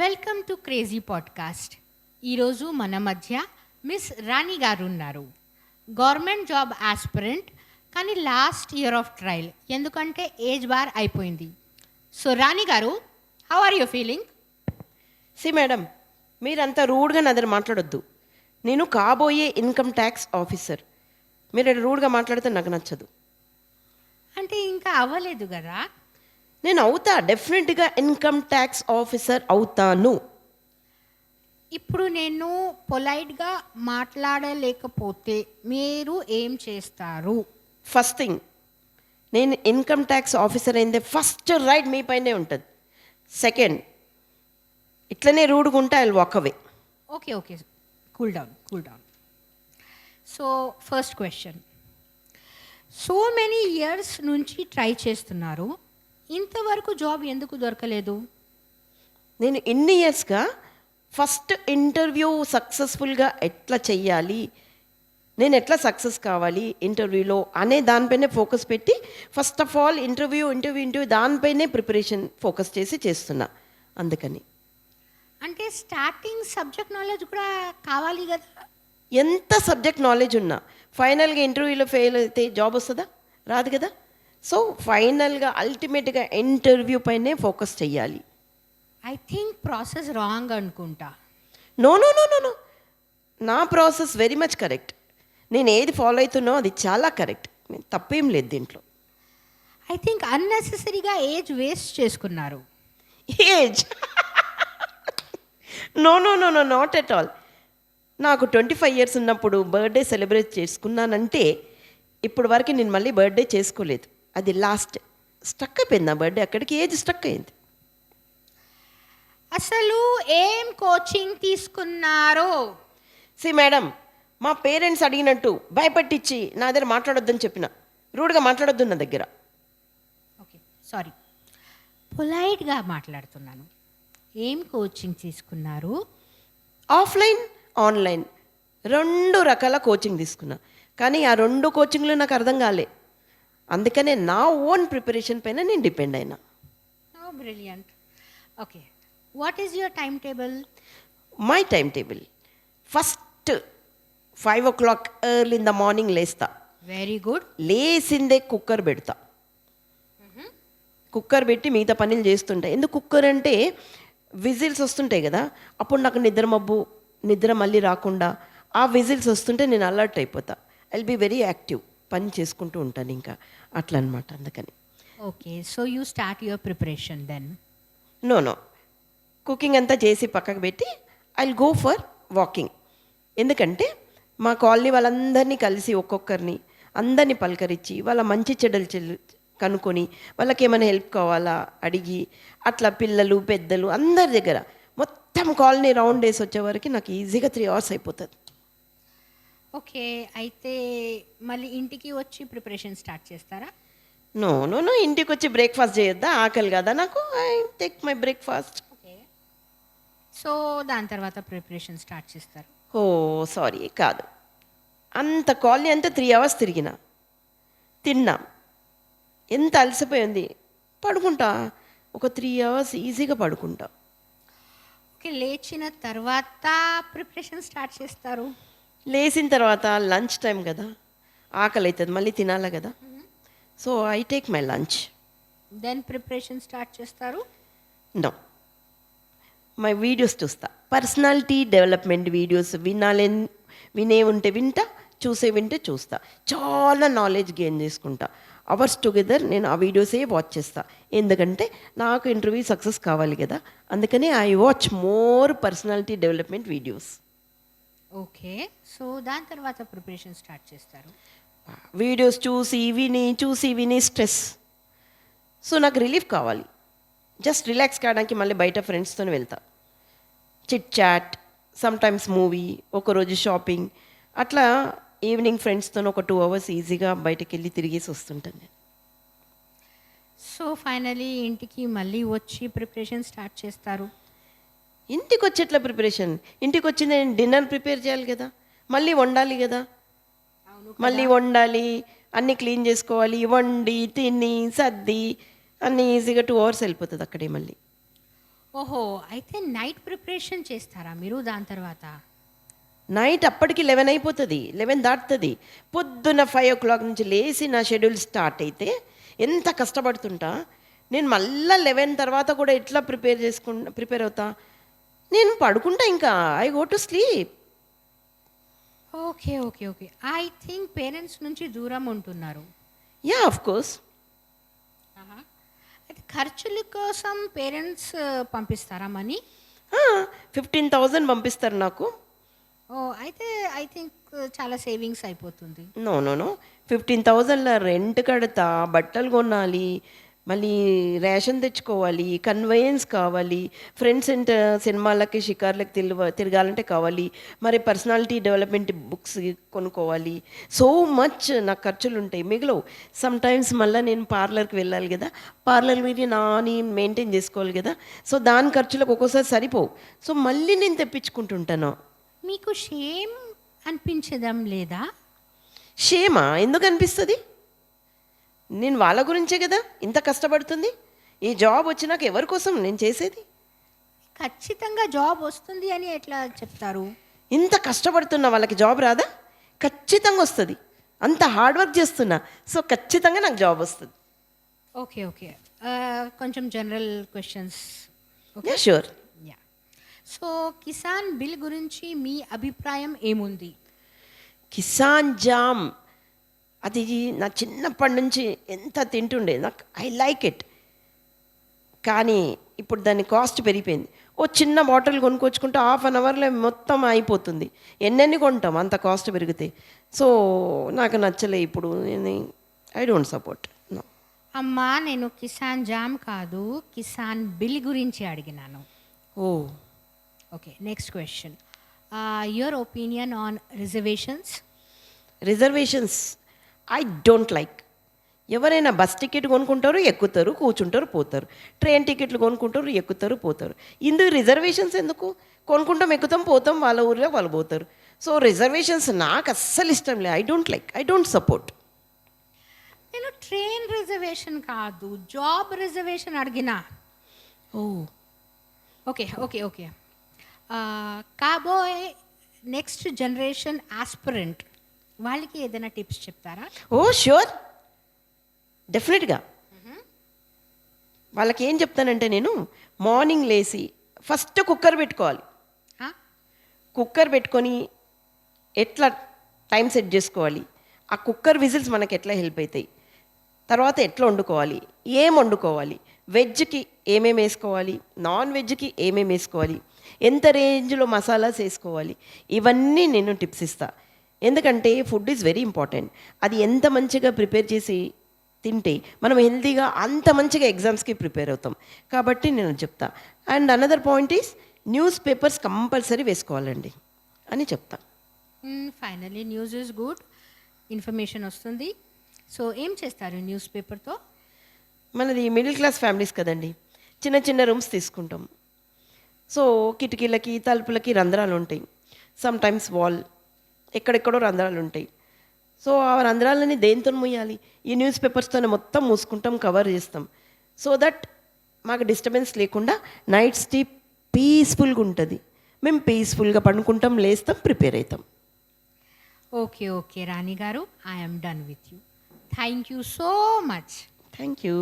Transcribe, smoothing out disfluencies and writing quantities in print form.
Welcome to crazy podcast. ఈరోజు మన మధ్య మిస్ రాణి గారు ఉన్నారు. గవర్నమెంట్ జాబ్ ఆస్పిరెంట్, కానీ లాస్ట్ ఇయర్ ఆఫ్ ట్రయల్ ఎందుకంటే ఏజ్ బార్ అయిపోయింది. సో రాణి గారు, how are you feeling? Madam, మీరంతా రూడ్గా నా దగ్గర మాట్లాడొద్దు. నేను కాబోయే ఇన్కమ్ ట్యాక్స్ ఆఫీసర్. మీరు రూడ్గా మాట్లాడితే నాకు నచ్చదు. అంటే ఇంకా అవ్వలేదు కదా. నేను అవుతా, డెఫినెట్గా ఇన్కమ్ ట్యాక్స్ ఆఫీసర్ అవుతాను. ఇప్పుడు నేను పొలైట్గా మాట్లాడలేకపోతే మీరు ఏం చేస్తారు? ఫస్ట్ థింగ్, నేను ఇన్కమ్ ట్యాక్స్ ఆఫీసర్ అయిందే ఫస్ట్ రైట్ మీ పైనే ఉంటుంది. సెకండ్, ఇట్లనే రూడ్గా ఉంటే I will walk away. Okay, cool down. So first question, so many years నుంచి ట్రై చేస్తున్నారు, ఇంతవరకు జాబ్ ఎందుకు దొరకలేదు? నేను ఇన్ని ఇయర్స్గా ఫస్ట్ ఇంటర్వ్యూ సక్సెస్ఫుల్గా ఎట్లా చెయ్యాలి, నేను ఎట్లా సక్సెస్ కావాలి ఇంటర్వ్యూలో అనే దానిపైనే ఫోకస్ పెట్టి ఫస్ట్ ఆఫ్ ఆల్ ఇంటర్వ్యూ దానిపైనే ప్రిపరేషన్ ఫోకస్ చేసి చేస్తున్నా. అందుకని అంటే స్టార్టింగ్ సబ్జెక్ట్ నాలెడ్జ్ కూడా కావాలి కదా. ఎంత సబ్జెక్ట్ నాలెడ్జ్ ఉన్నా ఫైనల్గా ఇంటర్వ్యూలో ఫెయిల్ అయితే జాబ్ వస్తుందా? రాదు కదా. సో ఫైనల్గా అల్టిమేట్గా ఇంటర్వ్యూ పైనే ఫోకస్ చెయ్యాలి. ఐ థింక్ ప్రాసెస్ రాంగ్ అనుకుంటా. No no no no no నా ప్రాసెస్ వెరీ మచ్ కరెక్ట్. నేను ఏది ఫాలో అవుతున్నో అది చాలా కరెక్ట్. నేను తప్పేం లేదు దీంట్లో. ఐ థింక్ అన్నెసెసరీగా ఏజ్ వేస్ట్ చేసుకున్నారు. Age no no no no not at all. నాకు 25 ఇయర్స్ ఉన్నప్పుడు బర్త్డే సెలబ్రేట్ చేసుకున్నానంటే ఇప్పుడు వరకు నేను మళ్ళీ బర్త్డే చేసుకోలేదు. అది లాస్ట్ స్టక్ అయిపోయింది నా బర్త్డే, అక్కడికి ఏజ్ స్టక్ అయింది. అసలు ఏం కోచింగ్ తీసుకున్నారో? మేడం, మా పేరెంట్స్ అడిగినట్టు భయపట్టించి నా దగ్గర మాట్లాడొద్దని చెప్పిన. రూడ్గా మాట్లాడొద్దు నా దగ్గర. ఓకే, సారీ, పొలైట్గా మాట్లాడుతున్నాను. ఏం కోచింగ్ తీసుకున్నారు? ఆఫ్లైన్, ఆన్లైన్ 2 రకాల కోచింగ్ తీసుకున్నా. కానీ ఆ 2 కోచింగ్లు నాకు అర్థం కాలే. అందుకనే నా ఓన్ ప్రిపరేషన్ పైన నేను డిపెండ్ అయినా. Brilliant. Okay, what is your time table? My time table, first 5 o'clock early in the morning లేస్తా. Very good. లేసిందే కుక్కర్ పెడతా. కుక్కర్ పెట్టి మిగతా పనులు చేస్తుంటా. ఎందుకు కుక్కర్ అంటే విజిల్స్ వస్తుంటాయి కదా, అప్పుడు నాకు నిద్ర మళ్ళీ రాకుండా ఆ విజిల్స్ వస్తుంటే నేను అలర్ట్ అయిపోతా. I will be very active, పని చేసుకుంటూ ఉంటాను ఇంకా అట్లా అనమాట. అందుకని okay, so you start your preparation then? No cooking అంతా చేసి పక్కకు పెట్టి I will go for walking. ఎందుకంటే మా కాలనీ వాళ్ళందరినీ కలిసి ఒక్కొక్కరిని అందరినీ పలకరించి వాళ్ళ మంచి చెడ్డలు కనుక్కొని వాళ్ళకి ఏమైనా హెల్ప్ కావాలా అడిగి అట్లా పిల్లలు పెద్దలు అందరి దగ్గర మొత్తం కాలనీ రౌండ్ వేసి వచ్చేవరకు నాకు ఈజీగా 3 hours అయిపోతుంది. ఓకే, అయితే మళ్ళీ ఇంటికి వచ్చి ప్రిపరేషన్ స్టార్ట్ చేస్తారా? నో ఇంటికి వచ్చి బ్రేక్ఫాస్ట్ చేయొద్దా? ఆకలి కదా నాకు. I take my breakfast. Okay, so దాని తర్వాత ప్రిపరేషన్ స్టార్ట్ చేస్తారు? ఓ సారీ, కాదు. అంత కాలనీ అంతా 3 hours తిన్నా, ఎంత అలసిపోయింది, పడుకుంటా. ఒక 3 hours ఈజీగా పడుకుంటా. ఓకే, లేచిన తర్వాత ప్రిపరేషన్ స్టార్ట్ చేస్తారు? లేచిన తర్వాత లంచ్ టైం కదా, ఆకలి అవుతుంది, మళ్ళీ తినాలి కదా. So I take my lunch. Then preparation start చేస్తారు? నో, మై వీడియోస్ చూస్తా. పర్సనాలిటీ డెవలప్మెంట్ వీడియోస్ వినే ఉంటే వింటా, వింటే చూస్తా. చాలా నాలెడ్జ్ గెయిన్ చేసుకుంటా. అవర్స్ టుగెదర్ నేను ఆ వీడియోసే వాచ్ చేస్తా. ఎందుకంటే నాకు ఇంటర్వ్యూ సక్సెస్ కావాలి కదా. అందుకని I watch more personality development videos. Okay, so దాని తర్వాత ప్రిపరేషన్ స్టార్ట్ చేస్తారు? వీడియోస్ చూసి విని స్ట్రెస్. సో నాకు రిలీఫ్ కావాలి, జస్ట్ రిలాక్స్ కావడానికి మళ్ళీ బయట ఫ్రెండ్స్తో వెళ్తా. చిట్ చాట్, సమ్టైమ్స్ మూవీ, ఒకరోజు షాపింగ్, అట్లా ఈవినింగ్ ఫ్రెండ్స్తో ఒక 2 hours ఈజీగా బయటకు వెళ్ళి తిరిగేసి వస్తుంటాను నేను. సో ఫైనలీ ఇంటికి మళ్ళీ వచ్చి ప్రిపరేషన్ స్టార్ట్ చేస్తారు? ఇంటికి వచ్చి ఎట్లా ప్రిపరేషన్? ఇంటికి వచ్చి నేను డిన్నర్ ప్రిపేర్ చేయాలి కదా, మళ్ళీ వండాలి కదా. మళ్ళీ వండాలి, అన్నీ క్లీన్ చేసుకోవాలి, వండి తిని సర్ది అన్నీ ఈజీగా 2 hours వెళ్ళిపోతుంది అక్కడే మళ్ళీ. ఓహో! అయితే నైట్ ప్రిపరేషన్ చేస్తారా మీరు దాని తర్వాత? నైట్ అప్పటికి 11 అయిపోతుంది, 11 దాటుతుంది. పొద్దున్న 5 నుంచి లేచి నా షెడ్యూల్ స్టార్ట్ అయితే ఎంత కష్టపడుతుంటా. నేను మళ్ళీ 11 తర్వాత కూడా ఎట్లా ప్రిపేర్ అవుతా. నేను పడుకుంటా, ఇంకా I go to sleep. Okay. Okay. Okay. I think parents నుంచి దూరం ఉంటున్నారు. Yeah, of course. ఆహా! అయితే ఖర్చుల కోసం పేరెంట్స్ పంపిస్తారా మనీ? 15,000 పంపిస్తారు నాకు. ఓహ్! అయితే ఐ థింక్ చాలా సేవింగ్స్ అయిపోతుంది. నో నో నో 15,000లో రెంట్ కడతా, బట్టలు కొనాలి, మళ్ళీ రేషన్ తెచ్చుకోవాలి, కన్వయన్స్ కావాలి, ఫ్రెండ్స్ సినిమాలకి షికార్లకి తిరగాలంటే కావాలి, మరి పర్సనాలిటీ డెవలప్మెంట్ బుక్స్ కొనుక్కోవాలి. సో మచ్ నాకు ఖర్చులు ఉంటాయి, మిగిలవు. సమ్ టైమ్స్ మళ్ళీ నేను పార్లర్కి వెళ్ళాలి కదా, పార్లర్ మీద నాని మెయింటైన్ చేసుకోవాలి కదా. సో దాని ఖర్చులకు ఒక్కోసారి సరిపోవు. సో మళ్ళీ నేను తెప్పించుకుంటుంటాను. మీకు షేమ్ అనిపించడం లేదా? షేమా ఎందుకు అనిపిస్తుంది? నేను వాళ్ళ గురించే కదా ఇంత కష్టపడుతుంది. ఈ జాబ్ వచ్చినాక ఎవరి కోసం నేను చేసేది? ఖచ్చితంగా జాబ్ వస్తుంది అని ఎట్లా చెప్తారు? ఇంత కష్టపడుతున్నా వాళ్ళకి జాబ్ రాదా? ఖచ్చితంగా వస్తుంది. అంత హార్డ్ వర్క్ చేస్తున్నా, సో ఖచ్చితంగా నాకు జాబ్ వస్తుంది. ఓకే. ఓకే. కొంచెం general questions. Yeah, sure. Yeah. So Kisan bill గురించి మీ అభిప్రాయం ఏముంది? కిసాన్ జామ్ అది నా చిన్నప్పటి నుంచి ఎంత తింటుండే, నాకు ఐ లైక్ ఇట్. కానీ ఇప్పుడు దాని కాస్ట్ పెరిగిపోయింది. ఓ చిన్న బాటిల్ కొనుక్కొచ్చుకుంటే హాఫ్ అన్ అవర్లో మొత్తం అయిపోతుంది. ఎన్నెన్ని కొంటాం అంత కాస్ట్ పెరిగితే. సో నాకు నచ్చలే ఇప్పుడు. I don't support. నో. అమ్మా, నేను కిసాన్ జామ్ కాదు, కిసాన్ బిల్ గురించి అడిగినాను. Oh, okay. Next question. Your opinion on reservations? Reservations I don't like. ఎవరైనా బస్ టికెట్ కొనుక్కుంటారు, ఎక్కుతారు, కూర్చుంటారు, పోతారు. ట్రైన్ టికెట్లు కొనుక్కుంటారు, ఎక్కుతారు, పోతారు. ఇందుకు రిజర్వేషన్స్ ఎందుకు? కొనుక్కుంటాం, ఎక్కుతాం, పోతాం, వాళ్ళ ఊరిలో వాళ్ళు పోతారు. సో రిజర్వేషన్స్ నాకు అస్సలు ఇష్టం లేదు. I don't like, I don't support. నేను ట్రైన్ రిజర్వేషన్ కాదు, జాబ్ రిజర్వేషన్ అడిగినా. ఓ, ఓకే. ఓకే. ఓకే. కాబోయే నెక్స్ట్ జనరేషన్ ఆస్పిరెంట్ వాళ్ళకి ఏదైనా టిప్స్ చెప్తారా? ఓ ష్యూర్, డెఫినెట్గా. వాళ్ళకి ఏం చెప్తానంటే, నేను మార్నింగ్ లేచి ఫస్ట్ కుక్కర్ పెట్టుకోవాలి. కుక్కర్ పెట్టుకొని ఎట్లా టైం సెట్ చేసుకోవాలి, ఆ కుక్కర్ విజిల్స్ మనకి ఎట్లా హెల్ప్ అవుతాయి, తర్వాత ఎట్లా వండుకోవాలి, ఏం వండుకోవాలి, వెజ్కి ఏమేమి వేసుకోవాలి, నాన్ వెజ్కి ఏమేమి వేసుకోవాలి, ఎంత రేంజ్లో మసాలాస్ వేసుకోవాలి, ఇవన్నీ నేను టిప్స్ ఇస్తాను. ఎందుకంటే ఫుడ్ ఈజ్ వెరీ ఇంపార్టెంట్. అది ఎంత మంచిగా ప్రిపేర్ చేసి తింటే మనం హెల్తీగా అంత మంచిగా ఎగ్జామ్స్కి ప్రిపేర్ అవుతాం. కాబట్టి నేను చెప్తా. And another point is news papers compulsory వేసుకోవాలండి అని చెప్తా. Finally news is good, information వస్తుంది. సో ఏం చేస్తారు న్యూస్ పేపర్తో? మనది మిడిల్ క్లాస్ ఫ్యామిలీస్ కదండి, చిన్న చిన్న రూమ్స్ తీసుకుంటాం. సో కిటికీలకి తలుపులకి రంధ్రాలు ఉంటాయి, సమ్ టైమ్స్ వాల్ ఎక్కడెక్కడో రంధ్రాలు ఉంటాయి. సో ఆ రంధ్రాలని దేంతో మూయాలి? ఈ న్యూస్ పేపర్స్తోనే మొత్తం మూసుకుంటాం, కవర్ చేస్తాం. సో దట్ మాకు డిస్టర్బెన్స్ లేకుండా నైట్ స్లీప్ పీస్ఫుల్గా ఉంటుంది. మేము పీస్ఫుల్గా పండుకుంటాం, లేస్తాం, ప్రిపేర్ అవుతాం. ఓకే. ఓకే రాణి గారు, I'm done with you. Thank you so much. Thank you.